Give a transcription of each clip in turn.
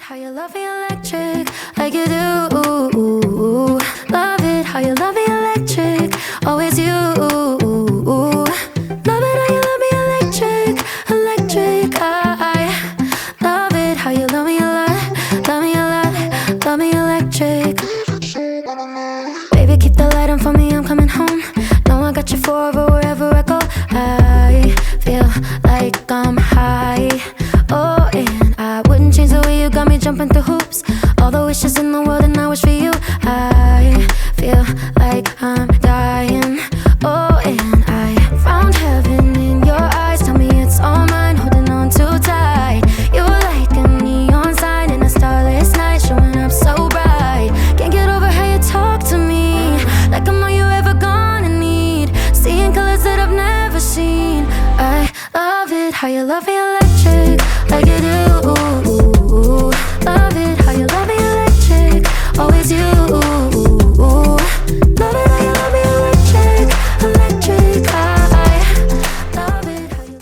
how you love me electric like you do. Love it how you love me electric, always you. Love it how you love me electric, electric. I love it how you love me a lot, love me a lot, love me electric. Baby, keep the light on for me, I'm coming home. Know I got you forever wherever I go. I feel like I'm high. Oh, and I wouldn't change the way you got me jumping through hoops. All the wishes in the world and I wish for you. I feel like I'm dying. Oh, and I found heaven in your eyes. Tell me it's all mine, holding on too tight. You're like a neon sign in a starless night, showing up so bright. Can't get over how you talk to me, like I'm all you ever gonna need. Seeing colors that I've never seen. I love it how you love me electric like you do. Love it how you love me electric, always you. Love it how you love me electric, electric. I love it how you.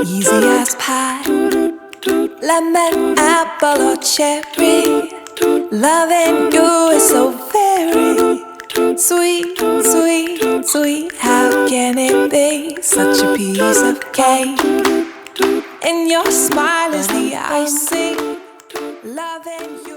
Easy as pie, lemon, apple or cherry. Loving you is so very sweet, sweet, sweet. How can it be such a piece of cake? And your smile is the icing. Loving you.